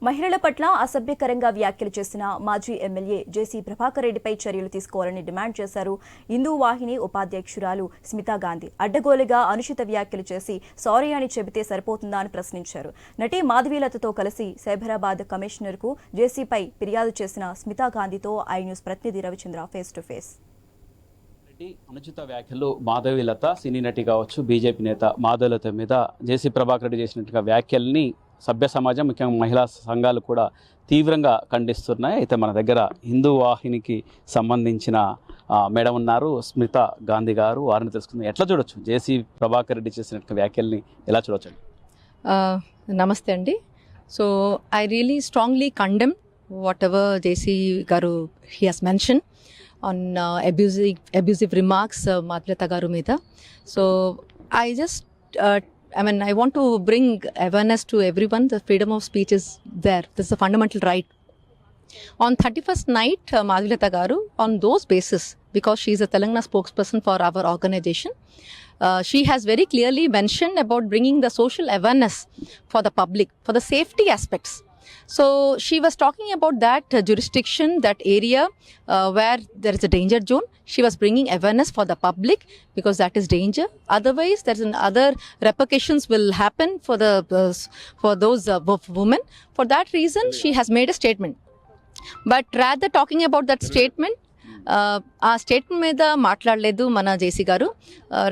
మహిళల పట్ల అసభ్యకరంగా వ్యాఖ్యలు చేసిన మాజీ ఎమ్మెల్యే జేసీ ప్రభాకర్ రెడ్డిపై చర్యలు తీసుకోవాలని డిమాండ్ చేశారు హిందూ వాహిని ఉపాధ్యక్షురాలు స్మితా గాంధీ. అడ్డగోలుగా అనుచిత వ్యాఖ్యలు చేసి సారీ అని చెబితే సరిపోతుందా అని ప్రశ్నించారు. నటి మాధవీలతతో కలిసి సైబరాబాద్ కమిషనర్కు జేసీపై ఫిర్యాదు చేసిన స్మితా గాంధీతో ఐ న్యూస్ ప్రతినిధి రవిచంద్ర ఫేస్ టు ఫేస్. అనుచిత వ్యాఖ్యలు మాధవీలత సినీ నటి కావచ్చు, బీజేపీ నేత మాధవీలత మీద జేసీ ప్రభాకర్ రెడ్డి చేసినట్టుగా వ్యాఖ్యల్ని సభ్య సమాజం, ముఖ్యంగా మహిళా సంఘాలు కూడా తీవ్రంగా ఖండిస్తున్నాయి. అయితే మన దగ్గర హిందూ వాహినికి సంబంధించిన మేడం ఉన్నారు, స్మితా గాంధీ గారు. వారిని తెలుసుకుందాం. ఎట్లా చూడొచ్చు జేసీ ప్రభాకర్ రెడ్డి చేసినట్టుగా వ్యాఖ్యల్ని ఎలా చూడొచ్చు? నమస్తే అండి. So I really strongly condemn whatever JC గారు he has mention on abusive remarks Madhulata garu meeda. So I just I want to bring awareness to everyone. The freedom of speech is there. This is a fundamental right. On 31st night, Madhulata garu, on those basis, because she is a Telangana spokesperson for our organization, she has very clearly mentioned about bringing the social awareness for the public, for the safety aspects. So she was talking about that jurisdiction, that area where there is a danger zone. She was bringing awareness for the public because that is danger. Otherwise, there's other repercussions will happen for those women. For that reason, she has made a statement. But rather talking about that statement, ఆ statement మీద మాట్లాడలేదు మన జేసీ గారు.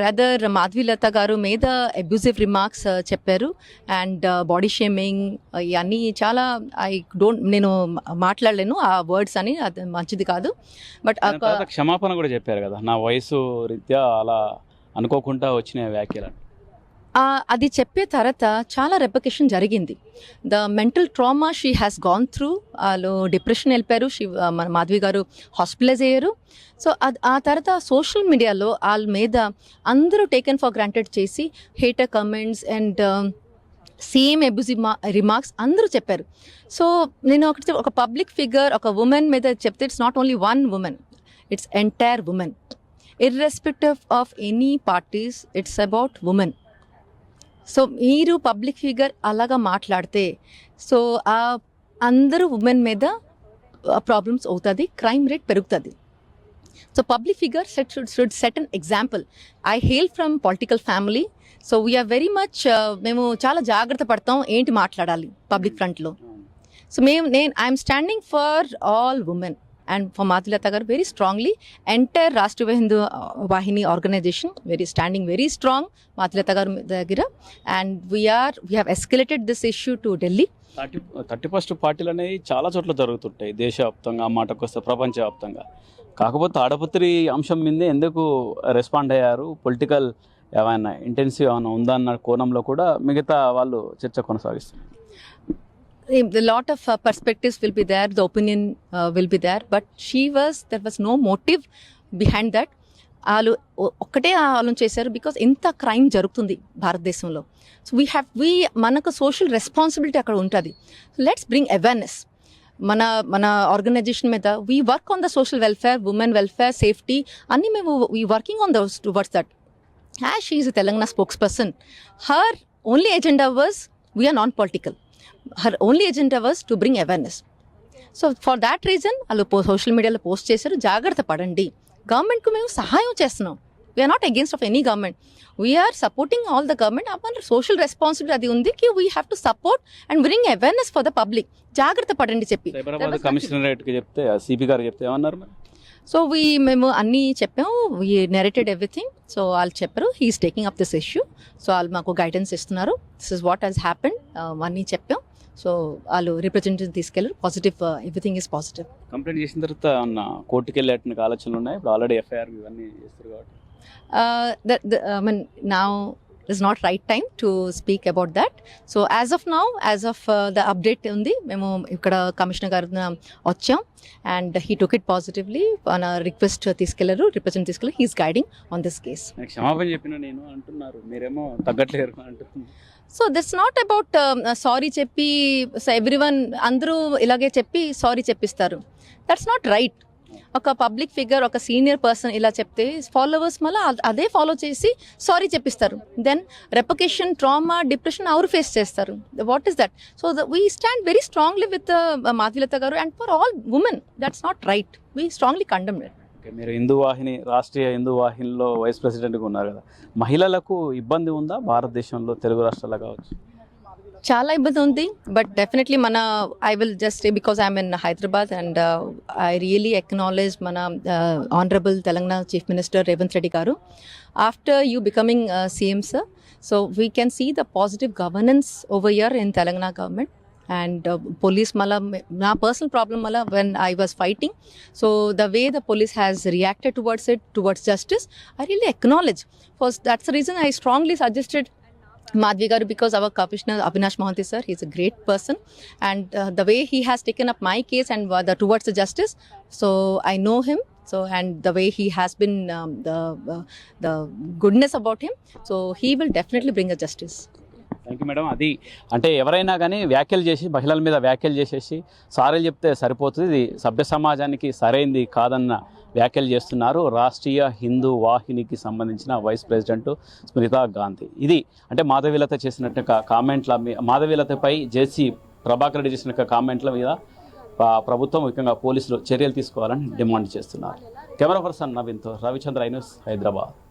Rather Madhavilatha గారు మీద abusive remarks చెప్పారు and body shaming ఇవన్నీ చాలా నేను మాట్లాడలేను ఆ వర్డ్స్ అని, అది మంచిది కాదు. బట్ క్షమాపణ కూడా చెప్పారు కదా, నా వయసు రీత్యా అలా అనుకోకుండా వచ్చిన వ్యాఖ్యలు. అది చెప్పే తర్వాత చాలా రెపకేషన్ జరిగింది. The mental trauma she has gone through. వాళ్ళు డిప్రెషన్ వెళ్ళిపోయారు. మన మాధవి గారు హాస్పిటలైజ్ అయ్యారు. సో ఆ తర్వాత సోషల్ మీడియాలో వాళ్ళ మీద అందరూ టేకెన్ ఫర్ గ్రాంటెడ్ చేసి hater comments and same abusive remarks అందరూ చెప్పారు. సో నేను ఒక పబ్లిక్ ఫిగర్, ఒక ఉమెన్ మీద చెప్తే it's not only one women, it's entire women. Irrespective of any parties, it's about women. So మీరు పబ్లిక్ ఫిగర్ అలాగా మాట్లాడితే సో అందరూ ఉమెన్ మీద ప్రాబ్లమ్స్ అవుతుంది, క్రైమ్ రేట్ పెరుగుతుంది. So public figure should set an example. I hail from political family. So we're very much మేము చాలా జాగ్రత్త పడతాం ఏంటి మాట్లాడాలి పబ్లిక్ ఫ్రంట్లో. So I'm standing for all women and for Madhulata garu very strongly. Entire Rashtriya Hindu Vahini organization standing very strong Madhulata garu dagira, and we have escalated this issue to Delhi. 31st పార్టీలు అనేవి చాలా చోట్ల జరుగుతుంటాయి దేశవ్యాప్తంగా, మాటకొస్తే ప్రపంచవ్యాప్తంగా. కాకపోతే ఆడపత్రి అంశం మీదే ఎందుకు రెస్పాండ్ అయ్యారు, పొలిటికల్ ఏమైనా ఇంటెన్సివ్ ఏమైనా ఉందన్న కోణంలో కూడా మిగతా వాళ్ళు చర్చ కొనసాగిస్తున్నారు. A lot of perspectives will be there, the opinion will be there, but there was no motive behind that. వాళ్ళు ఒక్కటే ఆలోచన చేశారు బికాస్ ఇంత క్రైమ్ జరుగుతుంది భారతదేశంలో. సో మనకు సోషల్ రెస్పాన్సిబిలిటీ అక్కడ ఉంటుంది. Let's bring awareness. మన ఆర్గనైజేషన్ మీద we work on the social welfare, women welfare, safety అన్నీ మేము we working on those towards that. As she is Telangana spokesperson, her only agenda was we're non political. Her only agenda was to bring awareness. So for that reason వాళ్ళు social మీడియాలో post చేశారు. జాగ్రత్త పడండి, గవర్నమెంట్కు మేము సహాయం చేస్తున్నాం. We're not against of any government, we're supporting all the government. మన సోషల్ రెస్పాన్సిబిలిటీ అది ఉంది కి we have to support and bring awareness for the public. జాగ్రత్త పడండి చెప్పి కమిషనరేట్కి చెప్తే, సిపి గారు చెప్తే ఏమన్నారు? సో మేము అన్నీ చెప్పాము, వీ నెరేటెడ్ ఎవ్రీథింగ్. సో వాళ్ళు చెప్పారు he's taking up this issue. So వాళ్ళు మాకు గైడెన్స్ ఇస్తున్నారు. This is what he's happened అన్నీ చెప్పాం. సో వాళ్ళు రిప్రజెంటేటివ్ తీసుకెళ్ళారు. Positive, everything is positive. Complaint చేసిన తర్వాత కోర్టుకి వెళ్ళేటువంటి ఆలోచనలు ఉన్నాయి. ఇప్పుడు ఆల్రెడీ ఎఫ్ఐఆర్ ఇవన్నీ చేస్తారు కాబట్టి now is not right time to speak about that. So as of now, the update undi, మేము ఇక్కడ కమిషనర్ గారు వచ్చాం and he took it positively. on a request తీసుకెళ్లారు, రిప్రజెంట్ తీసుకెళ్లారు. he is guiding on this case. క్షమాపణ చెప్పినా నేను అంటున్నారు, మీరేమో తగ్గట్లేరు అంటున్నారు. So that's not about sorry చెప్పి ఎవ్రీవన్ అందరూ ఇలాగే చెప్పి సారీ చెప్పిస్తారు. That's not right. ఒక పబ్లిక్ ఫిగర్, ఒక సీనియర్ పర్సన్ ఇలా చెప్తే ఫాలోవర్స్ మళ్ళీ అదే ఫాలో చేసి సారీ చెప్పిస్తారు. దెన్ రెపకేషన్, ట్రామా, డిప్రెషన్ ఎవరు ఫేస్ చేస్తారు? What is that? So we stand very strongly with Madhavilatha గారు and for all women. That's not right. We strongly condemn it. Okay, మీరు హిందూ వాహిని, రాష్ట్రీయ హిందూ వాహినిలో వైస్ ప్రెసిడెంట్గా ఉన్నారు కదా, మహిళలకు ఇబ్బంది ఉందా భారతదేశంలో, తెలుగు రాష్ట్రాల్లో కావచ్చు? చాలా ఇబ్బంది ఉంది, బట్ డెఫినెట్లీ మన I will just say because I'm in Hyderabad and I really acknowledge మన honourable Telangana chief minister Revanth Reddy గారు. After you becoming CM sir, so we can see the positive governance over year in Telangana government. And police mala na personal problem mala when I was fighting, so the way the police has reacted towards it, towards justice, I really acknowledge. First, that's the reason I strongly suggested Madhvi garu, because our commissioner Avinash Mohanty sir, he's a great person, and the way he has taken up my case and towards the justice, so I know him. So and the way he has been the goodness about him, so he will definitely bring a justice. Thank you madam. అది అంటే ఎవరైనా కానీ వ్యాఖ్యలు చేసి, మహిళల మీద వ్యాఖ్యలు చేసేసి సారీలు చెప్తే సరిపోతుంది, ఇది సభ్య సమాజానికి సరైంది కాదన్న వ్యాఖ్యలు చేస్తున్నారు రాష్ట్రీయ హిందూ వాహినికి సంబంధించిన వైస్ ప్రెసిడెంట్ స్మితా గాంధీ. ఇది అంటే మాధవీలత చేసినట్టుగా కామెంట్ల మాధవీలతపై జేసీ ప్రభాకర్ రెడ్డి చేసిన కామెంట్ల మీద ప్రభుత్వం, ముఖ్యంగా పోలీసులు చర్యలు తీసుకోవాలని డిమాండ్ చేస్తున్నారు. కెమెరా పర్సన్ నవీన్తో రవిచంద్ర, న్యూస్, హైదరాబాద్.